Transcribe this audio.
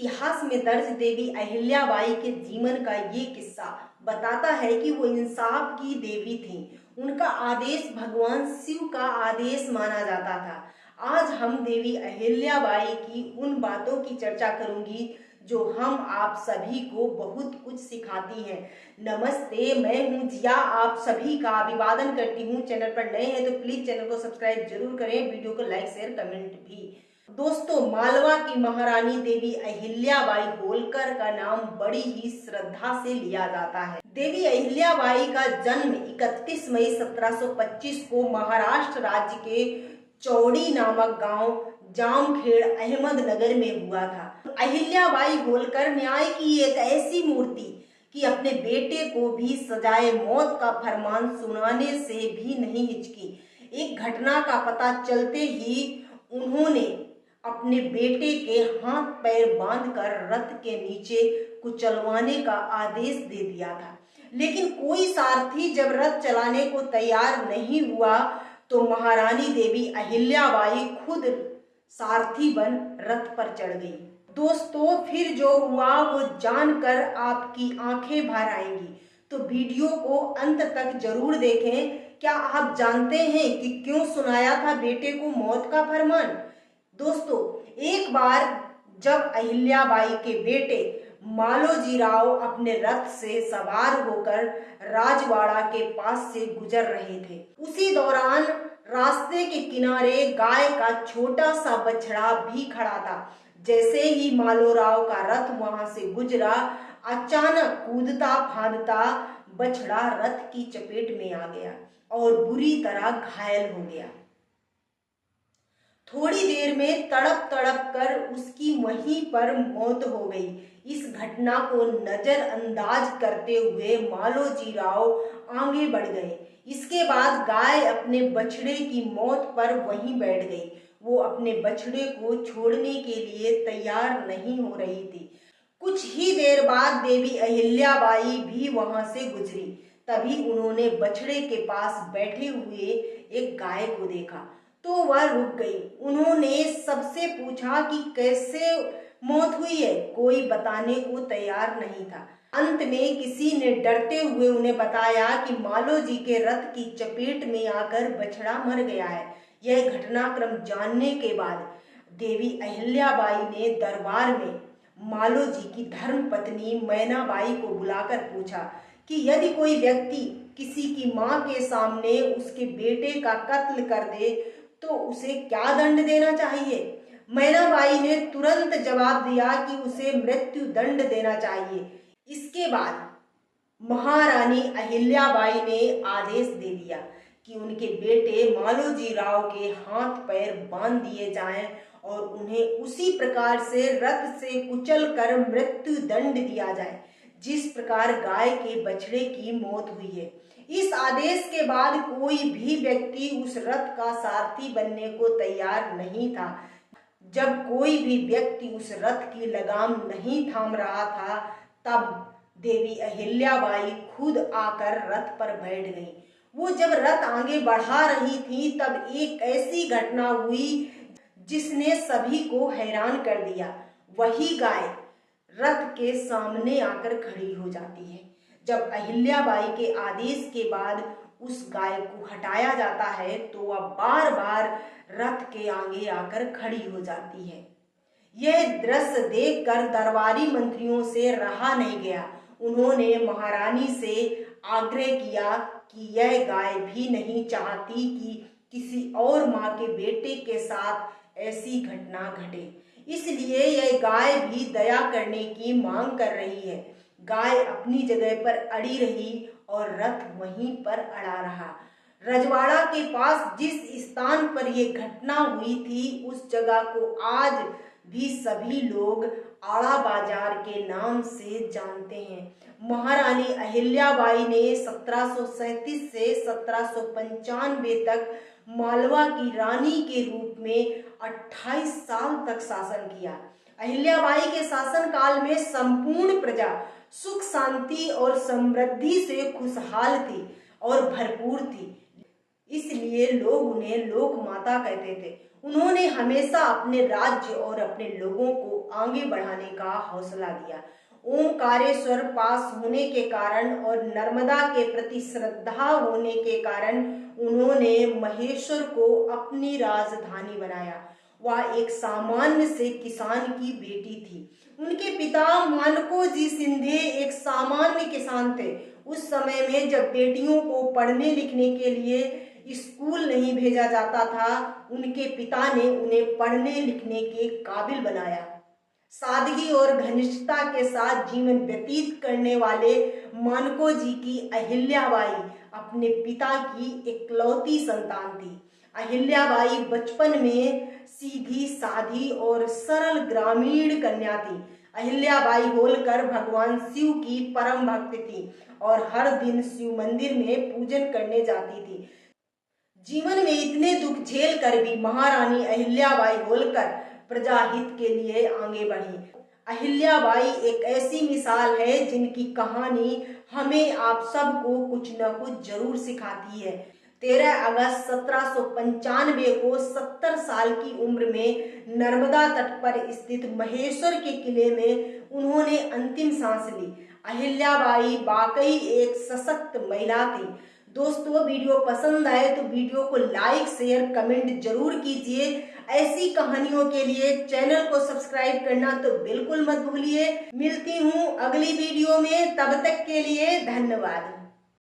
इतिहास में दर्ज देवी अहिल्याबाई के जीवन का ये किस्सा बताता है कि वो इंसाफ की देवी थी। उनका आदेश भगवान शिव का आदेश माना जाता था। आज हम देवी अहिल्याबाई की उन बातों की चर्चा करूंगी जो हम आप सभी को बहुत कुछ सिखाती हैं। नमस्ते, मैं हूं जिया, आप सभी का अभिवादन करती हूं। चैनल पर नए हैं तो प्लीज चैनल को सब्सक्राइब जरूर करें, वीडियो को लाइक शेयर कमेंट भी। दोस्तों, मालवा की महारानी देवी अहिल्याबाई होलकर का नाम बड़ी ही श्रद्धा से लिया जाता है। देवी अहिल्याबाई का जन्म 31 मई 1725 को महाराष्ट्र राज्य के चौड़ी नामक गांव जामखेड़ अहमदनगर में हुआ था। अहिल्याबाई होलकर न्याय की एक ऐसी मूर्ति कि अपने बेटे को भी सजाए मौत का फरमान सुनाने से भी नहीं हिचकी। एक घटना का पता चलते ही उन्होंने अपने बेटे के हाथ पैर बांधकर रथ के नीचे कुचलवाने का आदेश दे दिया था। लेकिन कोई सारथी जब रथ चलाने को तैयार नहीं हुआ तो महारानी देवी अहिल्याबाई खुद सारथी बन रथ पर चढ़ गई। दोस्तों, फिर जो हुआ वो जानकर आपकी आंखें भर आएंगी, तो वीडियो को अंत तक जरूर देखें। क्या आप जानते हैं कि क्यों सुनाया था बेटे को मौत का फरमान? दोस्तों, एक बार जब अहिल्याबाई के बेटे मालोजी राव अपने रथ से सवार होकर राजवाड़ा के पास से गुजर रहे थे, उसी दौरान रास्ते के किनारे गाय का छोटा सा बछड़ा भी खड़ा था। जैसे ही मालोराव का रथ वहां से गुजरा, अचानक कूदता फांदता बछड़ा रथ की चपेट में आ गया और बुरी तरह घायल हो गया। थोड़ी देर में तड़प तड़प कर उसकी वहीं पर मौत हो गई। इस घटना को नजरअंदाज करते हुए मालोजी राव आगे बढ़ गए। इसके बाद गाय अपने बछड़े की मौत पर वहीं बैठ गई। वो अपने बछड़े को छोड़ने के लिए तैयार नहीं हो रही थी। कुछ ही देर बाद देवी अहिल्याबाई भी वहां से गुजरी। तभी उन्होंने बछड़े के पास बैठे हुए एक गाय को देखा तो वह रुक गई। उन्होंने सबसे पूछा कि कैसे मौत हुई है। कोई बताने को तैयार नहीं था। अंत में किसी ने डरते हुए उन्हें बताया कि मालोजी के रथ की चपेट में आकर बछड़ा मर गया है। यह घटनाक्रम जानने के बाद देवी अहिल्याबाई ने दरबार में मालोजी की धर्मपत्नी मैनाबाई को बुलाकर पूछा कि यदि कोई व्यक्ति किसी की मां के सामने उसके बेटे का कत्ल कर दे तो उसे क्या दंड देना चाहिए? मैनाबाई ने तुरंत जवाब दिया कि उसे मृत्यु दंड देना चाहिए। इसके बाद महारानी अहिल्याबाई ने आदेश दे दिया कि उनके बेटे मालोजी राव के हाथ पैर बांध दिए जाएं और उन्हें उसी प्रकार से रथ से कुचल कर मृत्यु दंड दिया जाए जिस प्रकार गाय के बछड़े की मौत हुई है। इस आदेश के बाद कोई भी व्यक्ति उस रथ का सारथी बनने को तैयार नहीं था। जब कोई भी व्यक्ति उस रथ की लगाम नहीं थाम रहा था, तब देवी अहिल्याबाई खुद आकर रथ पर बैठ गई। वो जब रथ आगे बढ़ा रही थी तब एक ऐसी घटना हुई जिसने सभी को हैरान कर दिया। वही गाय रथ के सामने आकर खड़ी हो जाती है। जब अहिल्याबाई के आदेश के बाद उस गाय को हटाया जाता है तो वह बार बार रथ के आगे आकर खड़ी हो जाती है। यह दृश्य देखकर दरबारी मंत्रियों से रहा नहीं गया। उन्होंने महारानी से आग्रह किया कि यह गाय भी नहीं चाहती कि किसी और मां के बेटे के साथ ऐसी घटना घटे, इसलिए यह गाय भी दया करने की मांग कर रही है। गाय अपनी जगह पर अड़ी रही और रथ वहीं पर अड़ा रहा। रजवाड़ा के पास जिस स्थान पर यह घटना हुई थी उस जगह को आज भी सभी लोग आड़ा बाजार के नाम से जानते हैं। महारानी अहिल्याबाई ने 1737 से 1795 तक मालवा की रानी के रूप में 28 साल तक शासन किया। अहिल्याबाई के शासन काल में संपूर्ण प्रजा सुख शांति और समृद्धि से खुशहाल थी और भरपूर थी। इसलिए लोग उन्हें लोक माता कहते थे। उन्होंने हमेशा अपने राज्य और अपने लोगों को आगे बढ़ाने का हौसला दिया। ओमकारेश्वर पास होने के कारण और नर्मदा के प्रति श्रद्धा होने के कारण उन्होंने महेश्वर को अपनी राजधानी बनाया। वह एक सामान्य से किसान की बेटी थी। उनके पिता मानको जी सिंधे एक सामान्य किसान थे। उस समय में जब बेटियों को पढ़ने लिखने के लिए स्कूल नहीं भेजा जाता था, उनके पिता ने उन्हें पढ़ने लिखने के काबिल बनाया। सादगी और घनिष्ठता के साथ जीवन व्यतीत करने वाले मानको जी की अहिल्याबाई अपने पिता की इकलौती संतान थी। अहिल्याबाई बचपन में सीधी साधी और सरल ग्रामीण कन्या थी। अहिल्याबाई होलकर भगवान शिव की परम भक्त थी और हर दिन शिव मंदिर में पूजन करने जाती थी। जीवन में इतने दुख झेल कर भी महारानी अहिल्याबाई होलकर प्रजाहित के लिए आगे बढ़ी। अहिल्याबाई एक ऐसी मिसाल है जिनकी कहानी हमें आप सबको कुछ न कुछ जरूर सिखाती है। 13 अगस्त 1795 को 70 साल की उम्र में नर्मदा तट पर स्थित महेश्वर के किले में उन्होंने अंतिम सांस ली। अहिल्याबाई वाकई एक सशक्त महिला थी। दोस्तों, वीडियो पसंद आए तो वीडियो को लाइक शेयर कमेंट जरूर कीजिए। ऐसी कहानियों के लिए चैनल को सब्सक्राइब करना तो बिल्कुल मत भूलिए। मिलती हूँ अगली वीडियो में, तब तक के लिए धन्यवाद।